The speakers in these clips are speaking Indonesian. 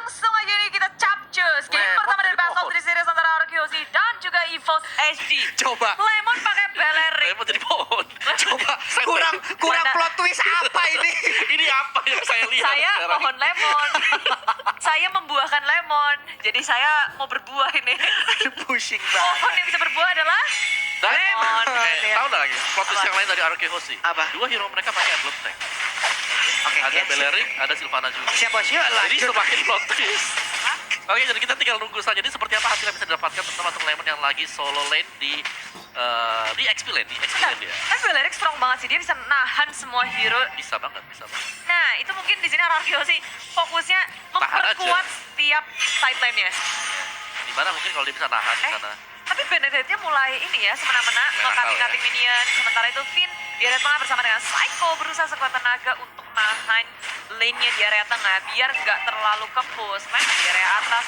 langsung aja nih kita capcus. Game pertama dari Battle of the Series antara RQC dan juga EVOS HD. Coba. Lemon pakai Beleric. Lemon jadi pohon. Coba kurang Mana? plot twist apa ini? Ini apa yang saya lihat Saya sekarang? pohon lemon. Saya membuahkan lemon. Jadi saya mau berbuah ini. Aduh, pusing banget. Pohon yang bisa berbuah adalah Dan lemon. tahu nggak lagi plot twist Apa? yang lain dari RQC? Apa? Dua hero mereka pakai Emblem Tank. Oke, Ada ya, Beleric, ada Sylvana juga. siapa sih? Jadi Lanjut. semakin plot twist. Oke, jadi kita tinggal nunggu saja. Ini seperti apa hasil yang bisa didapatkan terutama untuk Lemon yang lagi solo lane di XP lane, ya. Tapi Beleric strong banget sih, dia bisa nahan semua hero. Bisa banget, bisa banget. Nah, itu mungkin di sini RRQ sih fokusnya Tahan memperkuat aja. setiap side lane-nya. Dimana mungkin kalau dia bisa nahan di sana. Tapi Benedetta mulai ini ya, semena-mena nge-cutting ya. minion. Sementara itu Finn di area tengah bersama dengan Psycho berusaha sekuat tenaga untuk nahan lane-nya di area tengah biar nggak terlalu ke-push. Main di area atas.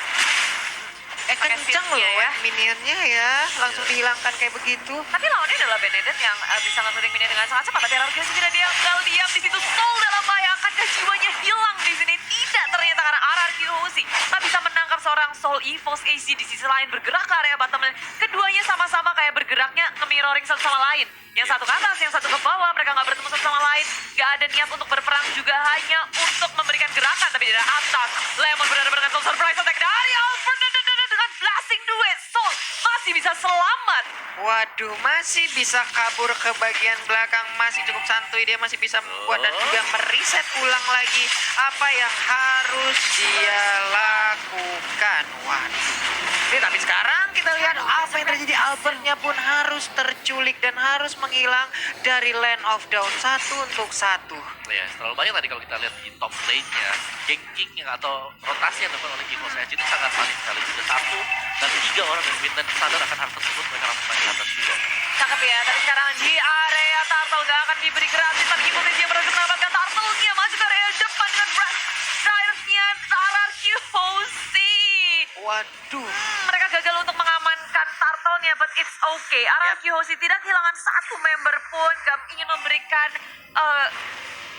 Pakai Kenceng fitnya loh ya. minionnya ya, langsung dihilangkan kayak begitu. Tapi lawannya adalah Benedetta yang bisa nge-cutting minion dengan sangat cepat. Tapi RRQ tidak diam di situ. Soul dalam bahaya, akankah jiwanya hilang di sini? Tidak ternyata karena RRQ tak bisa menangkap seorang Soul EVOS AC di sisi lain bergerak ke area bottom lane. Keduanya sama-sama kayak bergeraknya nge-mirroring satu sama lain. Yang satu ke atas, yang satu ke bawah, mereka nggak bertemu satu sama lain. Nggak ada niat untuk berperang juga, hanya untuk memberikan gerakan. Tapi di atas, Lemon benar-benar dengan surprise attack dari Alfred dengan blasting duet. Soul masih bisa selamat. Waduh, masih bisa kabur ke bagian belakang, masih cukup santuy, dia masih bisa membuat dan juga mereset ulang lagi apa yang harus dia lakukan. Waduh. Ini tapi sekarang kita lihat apa yang terjadi, Albertnya pun harus terculik dan harus menghilang dari Land of Dawn 1-1. Ya, terlalu banyak tadi kalau kita lihat di top lane-nya, geng-geng yang atau rotasi yang dilakukan oleh EVOS Edge itu sangat panik sekali. Sudah 1 dan 3 orang yang win dan sadar akan hal tersebut, mereka langsung main di atas juga. Cakep ya, tapi sekarang di area turtle nggak akan diberi gratis. Tapi EVOS yang berhasil mendapatkan turtle-nya masuk ke area depan dengan drive-nya RRQ Fousey. Waduh. Mereka gagal untuk mengamankan turtle-nya, but it's okay. RRQ Hoshi tidak kehilangan satu member pun, ingin memberikan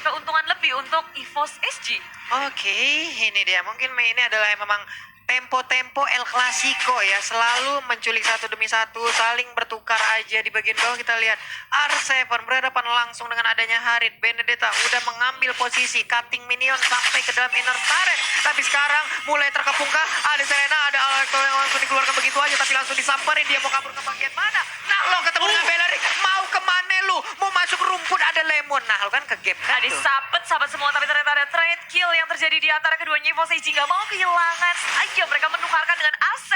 keuntungan lebih untuk EVOS SG. Oke, ini dia. Mungkin ini adalah yang memang tempo-tempo El Clasico ya. Selalu menculik satu demi satu, saling bertukar aja. Di bagian bawah kita lihat R7 berhadapan langsung dengan adanya Harit. Benedetta udah mengambil posisi, cutting minion sampai ke dalam inner turret. Tapi sekarang mulai terkepung-kah? Ada Serena, ada Alekto yang langsung dikeluarkan begitu aja. Tapi langsung disamperin, dia mau kabur ke bagian mana? Nah lo ketemu dengan Beleric, mau kemana lu? Mau masuk rumput, ada Lemon. Nah lo kan ke gap kan Tadi tuh. sahabat semua, tapi ternyata ada trade kill yang terjadi di antara keduanya. EVOS SG nggak mau kehilangan saja. Mereka menukarkan dengan A7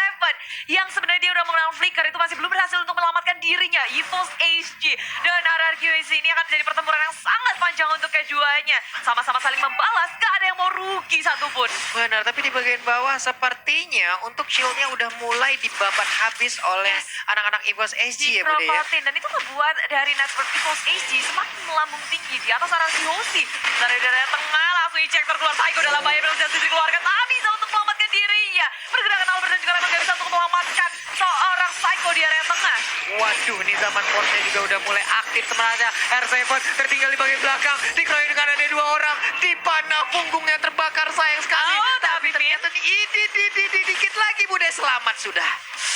yang sebenarnya dia udah mengenal Flicker, itu masih belum berhasil untuk menyelamatkan dirinya. EVOS SG dan RRQ ini akan menjadi pertempuran yang sangat panjang untuk keduanya. Sama-sama saling membalas, gak ada yang mau rugi satupun. Benar, tapi di bagian bawah sepertinya untuk shieldnya udah mulai dibabat habis oleh anak-anak EVOS SG ya Bude ya. Dipromotin, dan itu membuat dari network EVOS SG semakin melambung tinggi di atas RRQ Hoshi. Dari daerah tengah langsung ejector keluar, Psycho dalam bahaya, berhasil dikeluarkan, tak bisa untuk menyelamatkan dirinya. Pergerakan Albert dan juga Lemon gak bisa untuk menyelamatkan seorang Psycho di area tengah. Waduh, nih zaman portnya juga udah mulai aktif sebenarnya. R7 tertinggal di bagian belakang, dikeroyok dengan ada 2 orang. Dipanah punggungnya terbakar, sayang sekali. Oh, tapi tapi ternyata dikit lagi Bude, selamat sudah.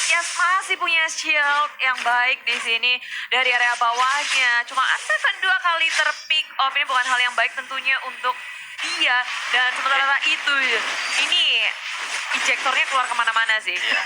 Ya masih punya shield yang baik di sini dari area bawahnya. Cuma R7 dua kali terpick off, ini bukan hal yang baik tentunya untuk dia. Dan sementara itu, ini ejectornya keluar kemana-mana sih. Iya.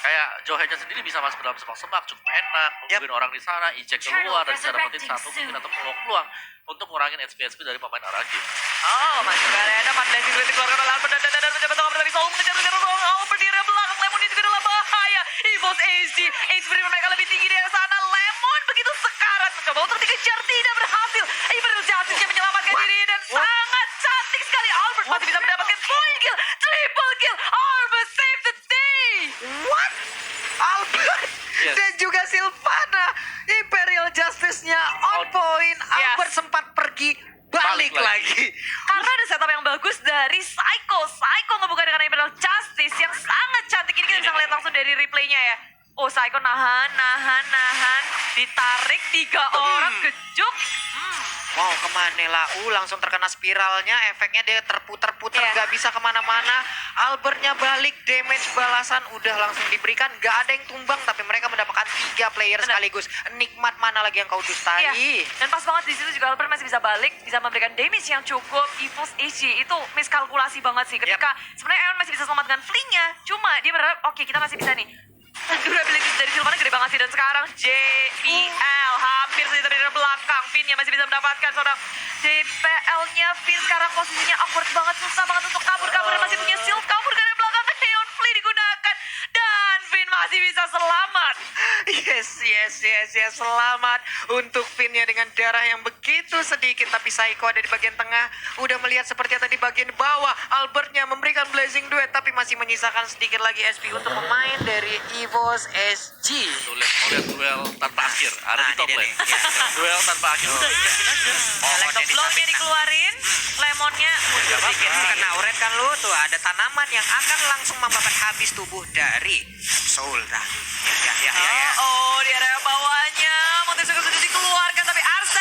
Kayak Joe sendiri bisa masuk ke dalam semak-semak, cukup enak, nungguin orang di sana, eject keluar dan bisa dapetin satu mungkin atau peluang-peluang untuk ngurangin HP dari pemain RRQ. Oh, masuk ke area depan dan juga dikeluarkan oleh Albert dan menjabat tengah bertani Soul mengejar seorang Albert di area belakang. Lemon juga dalam bahaya. EVOS SG, HP mereka lebih tinggi dari sana. Lemon begitu sekarat mencoba untuk dikejar, tidak berhasil. Imperial Justice yang menyelamatkan diri dan sangat cantik sekali. Albert masih bisa mendapatkan point kill, triple kill. Albert save the day. What? Albert Yes. dan juga Sylvana, Imperial Justice-nya on point. Albert sempat pergi, balik Balik lagi. lagi. Karena ada setup yang bagus dari Psycho. Psycho ngebuka dengan Imperial Justice yang sangat cantik. Ini kita bisa ngeliat langsung dari replaynya ya. Oh, Psycho nahan. Ditarik 3 orang, kejuk. Mau kemana Lau? Langsung terkena spiralnya, efeknya dia terputer-puter, Iya. gak bisa kemana-mana. Albertnya balik, damage balasan udah langsung diberikan. Gak ada yang tumbang, tapi mereka mendapatkan 3 player Benar. sekaligus. Nikmat mana lagi yang kau dustai? Iya, dan pas banget di situ juga Albert masih bisa balik, bisa memberikan damage yang cukup. EVOS AG itu miskalkulasi banget sih. Ketika sebenarnya Aeon masih bisa selamat dengan flinknya, cuma dia berharap oke kita masih bisa nih. Durability dari Sylvana gede banget sih, dan sekarang JPL hampir saja dari belakang. Finn yang masih bisa mendapatkan seorang JPL-nya. Finn sekarang posisinya awkward banget, susah banget untuk kabur-kabur, dan masih punya shield kabur dari belakang. Aeon Flea digunakan dan Finn masih bisa selamat. Yes, selamat untuk Finn-nya dengan darah yang begitu sedikit. Tapi Psycho ada di bagian tengah, udah melihat seperti tadi bagian bawah. Albertnya memberikan Blazing Duet, tapi masih menyisakan sedikit lagi SP untuk pemain dari EVOS SG. Tuh lihat duel tanpa akhir. Ada di Nah, top ini lane. dia nih. Duel tanpa akhir. Udah iyakin aja. Electro Flow-nya dikeluarin, Lemonnya mundur dikit. Kena oret kan lu tuh, ada tanaman yang akan langsung membabat habis tubuh dari Soulra. Ya. Oh, di area bawahnya Montesco sudah dikeluarkan, tapi R7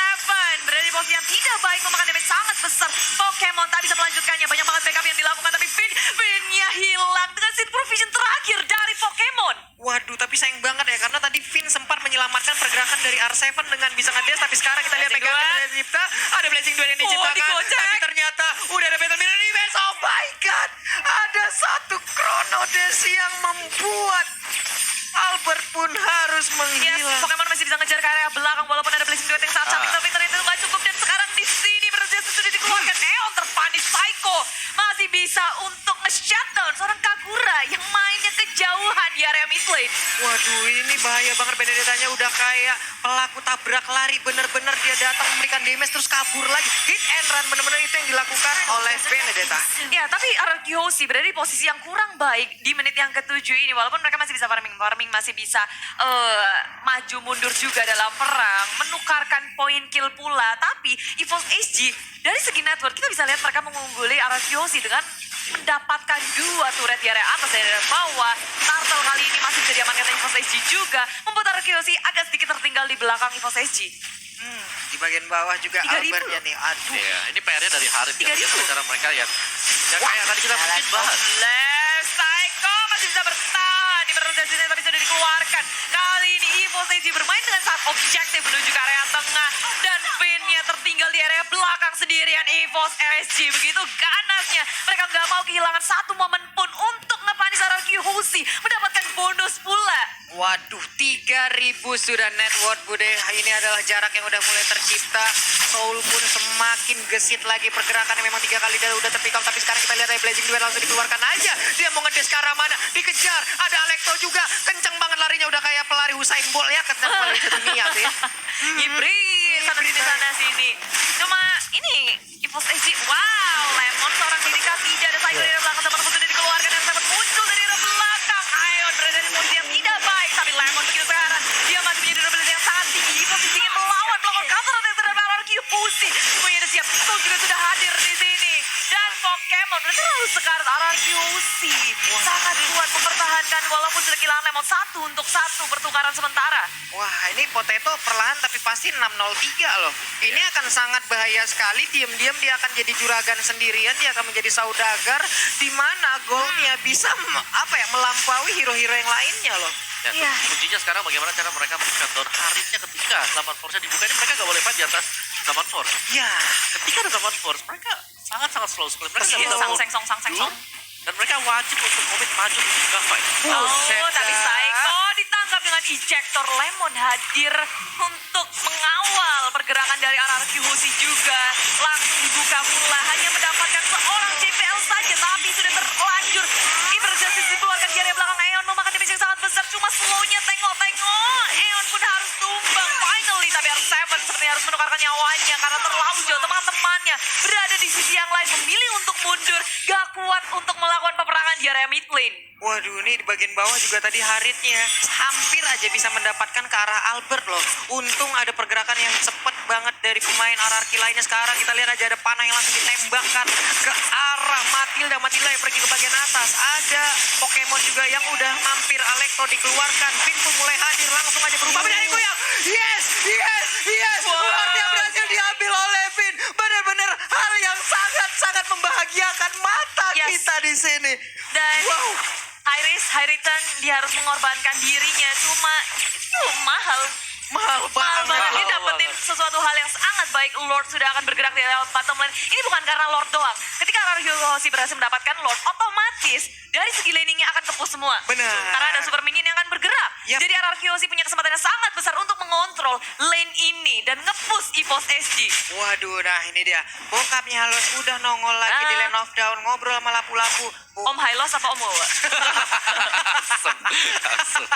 berada di posisi yang tidak baik, memakan damage sangat besar. Pokemon tak bisa melanjutkannya, banyak banget backup yang dilakukan, tapi Finn-nya hilang dengan Seed Provision terakhir dari Pokemon. Waduh, tapi sayang banget ya, karena tadi Finn sempat menyelamatkan pergerakan dari R7 dengan bisa ngedes, tapi sekarang kita lihat Blazing pegangan Duet. dari Cipta, ada Blazing Duet yang diciptakan, digocek. tapi ternyata udah ada Battle Mirror Defense. Oh my god, ada satu Chrono Dash yang membuat Albert pun harus Yes, menghilang. Pokemon masih bisa ngejar ke area belakang walaupun ada Blazing Duet yang sangat cantik, tapi ternyata itu nggak cukup, dan sekarang di sini Berjasa sudah dikeluarkan. Aeon terpunish, Psycho masih bisa untuk nge-shutdown seorang Kagura yang mainnya kejauhan di area mid lane. Waduh, ini bahaya banget. Benedetta-nya udah kayak pelaku tabrak lari. Bener-bener dia datang memberikan damage terus kabur lagi. Hit and run, bener-bener itu yang dilakukan oleh Benedetta. Ya, tapi RRQC berada di posisi yang kurang baik di menit yang ke-7 ini. Walaupun mereka masih bisa farming masih bisa maju mundur juga dalam perang, menukarkan poin kill pula. Tapi EVOS SG dari segi network kita bisa lihat mereka mengungguli RRQC dengan mendapatkan 2 turret di area atas dan area bawah. Turtle kali ini masih bisa diamankan EVOS SG juga, membuat RRQC agak sedikit tertinggal di belakang EVOS SG. Di bagian bawah juga 3.000 Albertnya nih. Aduh. Iya, ini PR-nya dari Harit ya. 3.000. Cara mereka ya kayak tadi kita mungkin bahas. Left Psycho masih bisa bertahan di perjalanan tapi sudah dikeluarkan. Kali ini EVOS SG bermain dengan sangat objektif menuju ke area tengah, dan Finn-nya tertinggal di area belakang sendirian. EVOS SG begitu ganasnya, mereka nggak mau kehilangan satu momen pun untuk ngepanis RRQC, mendapatkan bonus pula. Waduh, 3.000 sudah net worth, Bude. Ini adalah jarak yang udah mulai tercipta. Soul pun semakin gesit lagi pergerakannya. Memang 3 kali dia udah terpick up, tapi sekarang kita lihat Blazing Duet langsung dikeluarkan aja. Dia mau ngedes ke arah mana? Dikejar. Ada Alecto juga. Kenceng banget larinya, udah kayak pelari Usain Bolt ya. Kenceng pelari ke dunia tuh ya. Hibrid sana sini sana sini. Cuma ini EVOS SG, wow, Lemon seorang Lirika tidak ada Psycho dari belakang, teman-teman sudah dikeluarkan dan sempat muncul dari arah belakang. Aeon berada di posisi yang tidak baik, tapi Lemon begitu sekarang dia masih punya durability yang sangat tinggi. EVOS ingin melawan counter attack terhadap RRQC. Semuanya udah siap, Soul juga sudah hadir di sini, dan Pokemon udah terlalu sekarat. RRQC sangat kuat mempertahankan walaupun sudah kehilangan Lemon 1-1 pertukaran sementara. Wah, ini Potato perlahan tapi pasti 603 loh. Ini akan sangat bahaya sekali. Diam-diam dia akan jadi juragan sendirian. Dia akan menjadi saudagar, di mana goalnya bisa melampaui hero-hero yang lainnya loh. Ya, Iya. kuncinya sekarang bagaimana cara mereka men-shutdown Haritnya ketika Zaman Force-nya dibuka. Ini mereka nggak boleh fight di atas Zaman Force. Ya, Ketika ada Zaman Force, mereka sangat-sangat slow sekali. Mereka Iya, nggak mau sangseng-song. dan mereka wajib untuk komit maju untuk buka fight. Oh, tapi Psycho ditangkap dengan ejector. Lemon hadir untuk mengawal pergerakan dari RRQC juga. Langsung dibuka pula, hanya mendapatkan seorang JPL saja, tapi sudah terlanjur. Justice dikeluarkan di area belakang. Aeon memakan damage yang sangat besar, cuma slownya tengok-tengok. Aeon pun harus tumbang finally, tapi R7 seperti harus menukarkan nyawanya karena terlalu jauh. Teman-temannya berada di sisi yang lain, memilih untuk mundur, gak kuat untuk melakukan peperangan di area mid lane. waduh, ini di bagian bawah juga tadi Haritnya hampir aja bisa mendapatkan ke arah Albert loh. Untung ada pergerakan yang cepet banget dari pemain RRQ lainnya. Sekarang kita lihat aja ada panah yang langsung ditembakkan ke arah Matilda. Matilda yang pergi ke bagian atas. Ada Pokemon juga yang udah mampir. Alecto dikeluarkan. Finn pun mulai hadir, langsung aja berubah menjadi goyang. Yes. Wardnya berhasil diambil oleh dan high return dia harus mengorbankan dirinya. Cuma itu mahal. Mahal Mahal banget. Dia Mahal dapetin banget. sesuatu hal yang sangat baik. Lord sudah akan bergerak di lewat bottom lane. Ini bukan karena Lord doang. Ketika RRQ berhasil mendapatkan Lord, otomatis dari segi laningnya akan tepus semua. Benar. Karena ada super minion yang akan bergerak. Yap. Jadi RRQ punya kesempatan yang sangat besar untuk mengontrol lane ini dan nge-push EVOS SG. Waduh, nah ini dia. Bokapnya Halos udah nongol lagi di Lane of Down, ngobrol sama lapu-lapu. Om Hylos apa Om Wawa? Asem.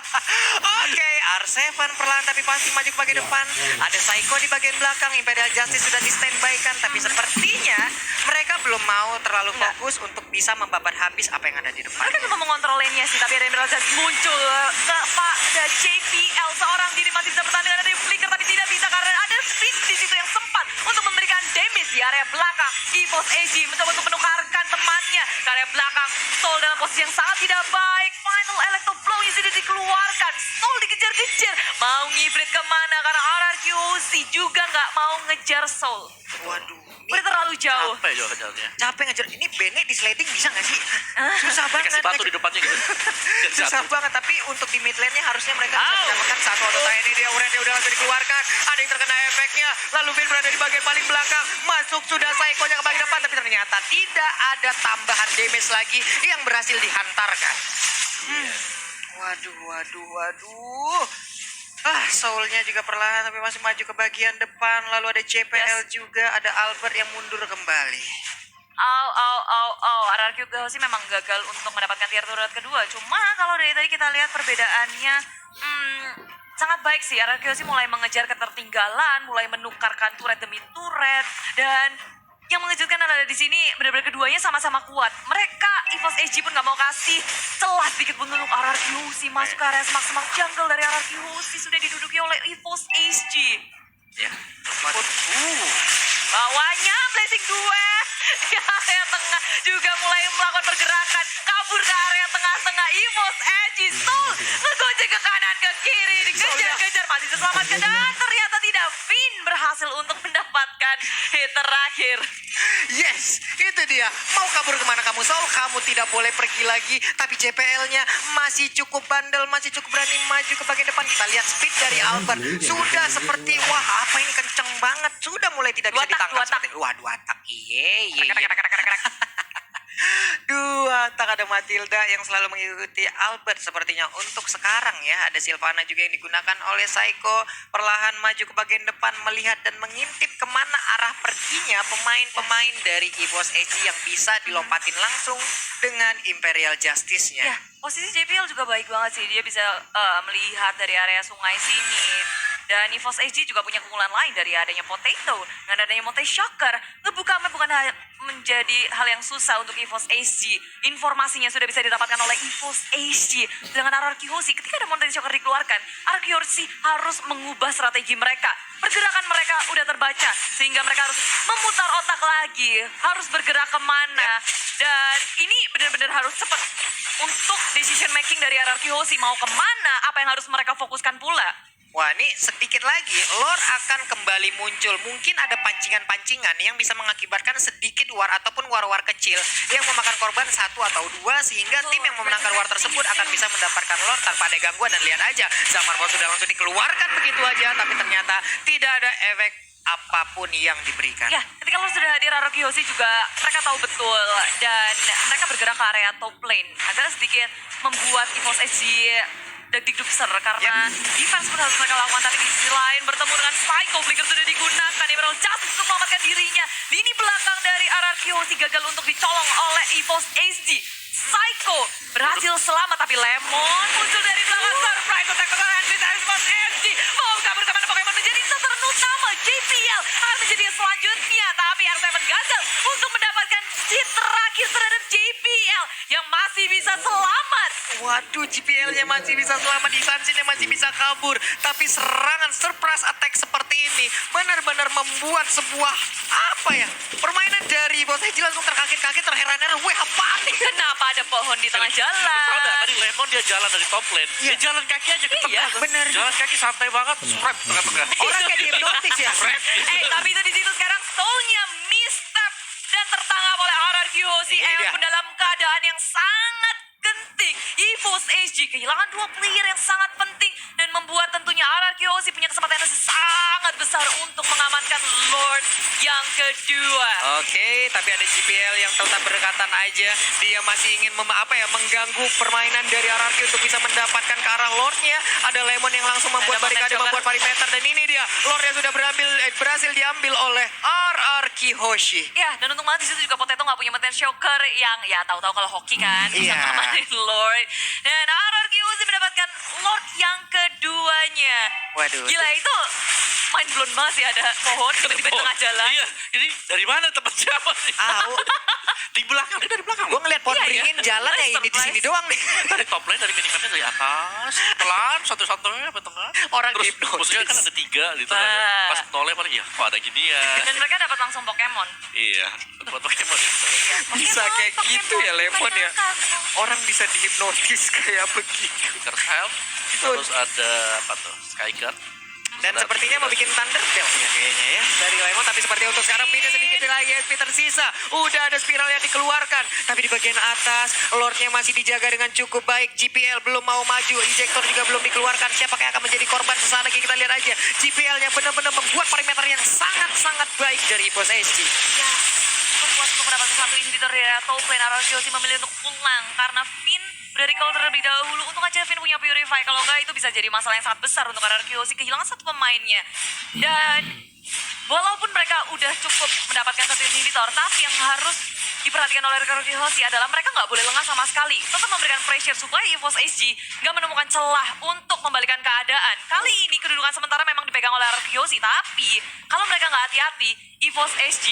Oke, R7 perlahan tapi pasti maju ke bagian depan. Ada Psycho di bagian belakang, Imperial Justice sudah di standby kan, tapi sepertinya mereka belum mau terlalu fokus untuk bisa membabat habis apa yang ada di depan. Mereka cuma mengontrol lane-nya sih, tapi ada Emerald Justice muncul kepada JPL. Seorang diri masih bisa bertanding, ada Flicker tapi tidak bisa karena ada Spin di situ yang sempat untuk memberikan damage di area belakang. EVOS AG mencoba untuk menukarkan temannya ke area belakang. Soul dalam posisi yang sangat tidak baik. Final Electro Blow yang sudah dikeluarkan. Soul dikejar-kejar. Mau ngibrit kemana karena RRQC juga nggak mau ngejar Soul. Waduh, ini Udah terlalu jauh. Capek juga kejarnya. capek ngejar. Ini Bene di sliding bisa nggak sih? Susah banget. Dikasih batu di ngejar. depannya gitu. Susah Jatuh. banget, tapi untuk di mid lane-nya harusnya mereka bisa mendapatkan satu atau ini dia Urannya udah langsung dikeluarkan. Ada yang terkena efeknya. Lalu Vin berada di bagian paling belakang. Masuk sudah Psycho-nya ke bagian depan, tapi ternyata tidak ada tambahan damage lagi yang berhasil dihantarkan. Waduh. Soul-nya juga perlahan tapi masih maju ke bagian depan. Lalu ada JPL juga, ada Albert yang mundur kembali. RRQ sih memang gagal untuk mendapatkan tier turret kedua. Cuma kalau dari tadi kita lihat perbedaannya sangat baik sih. RRQ sih mulai mengejar ketertinggalan, mulai menukarkan turret demi turret. Dan yang mengejutkan adalah di sini benar-benar keduanya sama-sama kuat. Mereka EVOS AG pun nggak mau kasih celah sedikit pun untuk RRQ masuk ke area semak-semak jungle dari RRQ sudah diduduki oleh EVOS AG. Ya. Bawahnya Blessing 2 di area tengah juga mulai melakukan pergerakan kabur ke area tengah-tengah. EVOS Edge Soul bergojek ke kanan ke kiri dikejar-kejar masih diselamatkan dan ternyata tidak. Finn berhasil untuk mendapatkan hit terakhir. Yes, itu dia. Mau kabur kemana kamu, Soul? Kamu tidak boleh pergi lagi. Tapi JPL-nya masih cukup bandel, masih cukup berani maju ke bagian depan. Kita lihat speed dari Albert. Sudah seperti, wah apa ini kenceng banget. Sudah mulai tidak bisa ditangkap. Wah, 2 tak. Iya. Dua tak ada Matilda yang selalu mengikuti Albert sepertinya untuk sekarang ya. Ada Sylvana juga yang digunakan oleh Psycho. Perlahan maju ke bagian depan melihat dan mengintip kemana arah perginya pemain-pemain dari EVOS AG yang bisa dilompatin langsung dengan Imperial Justice-nya. Ya, posisi JPL juga baik banget sih. Dia bisa melihat dari area sungai sini. Dan EVOS AG juga punya keunggulan lain dari adanya Potato dan adanya Monte Shocker. Ngebuka map bukan menjadi hal yang susah untuk EVOS AG. Informasinya sudah bisa didapatkan oleh EVOS AG. Sedangkan RRQ ketika ada Monte Shocker dikeluarkan, RRQ harus mengubah strategi mereka. Pergerakan mereka udah terbaca sehingga mereka harus memutar otak lagi, harus bergerak kemana. Dan ini benar-benar harus cepat untuk decision making dari RRQ mau kemana, apa yang harus mereka fokuskan pula. Wah, ini sedikit lagi Lord akan kembali muncul. Mungkin ada pancingan-pancingan yang bisa mengakibatkan sedikit war ataupun war-war kecil yang memakan korban 1 atau 2 sehingga tim yang memenangkan war tersebut akan bisa mendapatkan Lord tanpa ada gangguan. Dan lihat aja, Zaman Ball sudah langsung dikeluarkan begitu aja, tapi ternyata tidak ada efek apapun yang diberikan. Ya, ketika lo sudah hadir, RRQ juga mereka tahu betul dan mereka bergerak ke area top lane. Agak sedikit membuat EVOS SG deg-deg besar karena defense pun harus mereka lakukan, tapi di sisi lain bertemu dengan Psycho. Flicker sudah digunakan, Emerald Justice untuk menyelamatkan dirinya. Lini belakang dari RRQ gagal untuk dicolong oleh EVOS AG. Psycho berhasil selamat, tapi Lemon muncul dari belakang. Surprise attack kekalahan dari EVOS AG. Mau kabur kemana Pokemon menjadi sasaran utama. JPL akan menjadi yang selanjutnya, tapi R7 gagal untuk mendapatkan hit terakhir terhadap JPL yang masih bisa selamat. Waduh, JPL-nya masih bisa selamat, Isansin-nya masih bisa kabur. Tapi serangan surprise attack seperti ini benar-benar membuat sebuah permainan dari Bos Eji langsung terkaget-kaget, terheran-heran. Weh, apaan nih? Kenapa ada pohon di tengah jalan? Tahu nggak, tadi Lemon dia jalan dari top lane. Dia jalan kaki aja ke tengah. bener. Jalan kaki santai banget. Strap tengah-tengah. Orang kayak dihipnotis ya. Tapi itu di situ sekarang soulnya misstep dan tertangkap oleh RRQ Hoshi Ini dia. emang dalam keadaan yang sangat genting. EVOS SG kehilangan 2 player yang sangat penting dan membuat tentunya RRQ Hoshi punya kesempatan yang sangat besar untuk mengamankan Lord yang kedua. Oke, tapi ada GPL yang tetap berdekatan aja. Dia masih ingin mengganggu permainan dari RRQ untuk bisa mendapatkan ke arah Lordnya. Ada Lemon yang langsung membuat Ada barikade, Mountain membuat perimeter. Dan ini dia, Lord yang sudah berhasil diambil oleh RRQ Hoshi. Ya, dan untung banget di situ juga Potato nggak punya Mountain Shocker yang ya tahu-tahu kalau hoki kan bisa Iya. ngamanin Lord. Dan RRQ Hoshi mendapatkan Lord yang keduanya. Waduh. Gila itu mind blown banget sih ada pohon tiba-tiba di tengah jalan. Iya, ini dari mana tempat siapa nih? Di belakang, dia dari belakang. Gue ngeliat pohon Iya, iya. beringin jalan ya ini di sini Surprise. doang nih. Dari top lane, dari minimapnya dari atas, pelan, satu-satunya sampai tengah. Orang Terus hipnotis. musuhnya kan ada 3 di tengah. Bah. Pas nolnya pada, iya kok ada gini ya. Dan mereka dapat langsung Pokemon. Iya, dapat Pokemon ya. Bisa Pokemon, kayak gitu ya, Lemon ya. kebanyakan. Orang bisa dihipnotis kayak begitu. Curse Helm, terus ada apa tuh, Skyguard. Dan sepertinya mau bikin Thunderbell ya kayaknya ya dari Lemon. Tapi seperti untuk sekarang pindah sedikit lagi SP tersisa. Udah ada spiral yang dikeluarkan. Tapi di bagian atas Lordnya masih dijaga dengan cukup baik. GPL belum mau maju. Injektor juga belum dikeluarkan. Siapa yang akan menjadi korban sesana lagi kita lihat aja. GPL-nya benar-benar membuat perimeter yang sangat-sangat baik dari EVOS SG. Ya, cukup puas untuk mendapatkan satu inhibitor dari top lane. RRQ Hoshi memilih untuk pulang karena Finn dari call terlebih dahulu. Untung aja Finn punya Purify. Kalau enggak itu bisa jadi masalah yang sangat besar untuk RRQ Hoshi. Kehilangan satu pemainnya. Dan walaupun mereka udah cukup mendapatkan satu inhibitor, tapi yang harus diperhatikan oleh RRQ Hoshi adalah mereka nggak boleh lengah sama sekali. Tetap memberikan pressure supaya EVOS SG nggak menemukan celah untuk membalikan keadaan. Kali ini kedudukan sementara memang dipegang oleh RRQ Hoshi, tapi kalau mereka nggak hati-hati, EVOS SG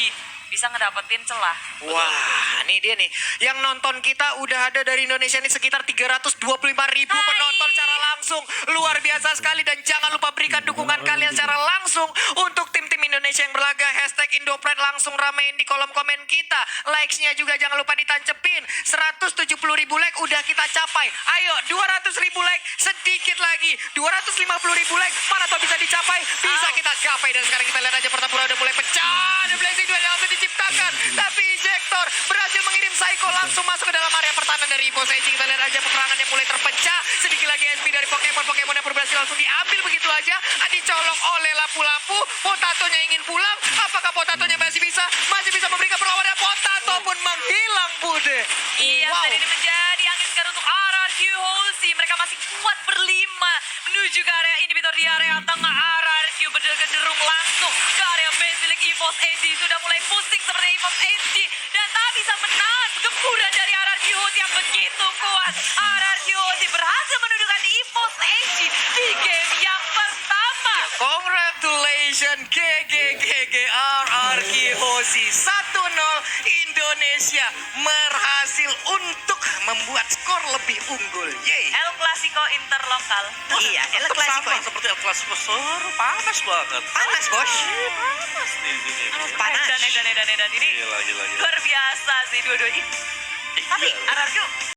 bisa ngedapetin celah. Wah, ini dia nih. Yang nonton kita udah ada dari Indonesia ini sekitar 325.000 penonton secara langsung. Luar biasa sekali. Dan jangan lupa berikan dukungan kalian secara langsung untuk tim-tim Indonesia yang berlaga. Hashtag Indopride langsung ramein di kolom komen kita. Likes-nya juga jangan lupa ditancepin. 170.000 like udah kita capai. Ayo, 200.000 like sedikit lagi. 250.000 like mana tuh bisa dicapai? Bisa kita gapai. Dan sekarang kita lihat aja pertempuran udah mulai pecah. Ada blazing duel yang langsung diciptakan. Tapi Injektor berhasil mengirim Psycho langsung masuk ke dalam area pertahanan dari EVOS SG. Kita lihat aja peperangan yang mulai terpecah. Sedikit lagi SP dari Pokemon. Pokemon yang berhasil langsung diambil begitu aja. Dicolong oleh lapu-lapu. Potatonya ingin pulang. Apakah Potatonya masih bisa memberikan perlawanan? Potato pun menghilang, Bude. Iya, Wow. dan ini menjadi angin segar untuk RRQ Hoshi. Mereka masih kuat berlima menuju ke area inhibitor di area tengah. RRQ berderung langsung ke area base milik EVOS SG. Sudah mulai pusing seperti EVOS SG dan tak bisa menahan gempuran dari RRQ Hoshi yang begitu kuat. RRQ Hoshi berhasil menundukkan EVOS SG di game yang pertama. Congratulations GG RRQ Hoshi 1-0. Indonesia berhasil untuk membuat skor lebih unggul. Yeay. El Clasico interlokal. Iya, El Tetap Clasico. sama seperti El Clasico, seru, panas banget. Panas, Bos. Panas nih di sini. Panas. Dan ini Gila. luar biasa sih dua-duanya. Tapi Iya. RRQ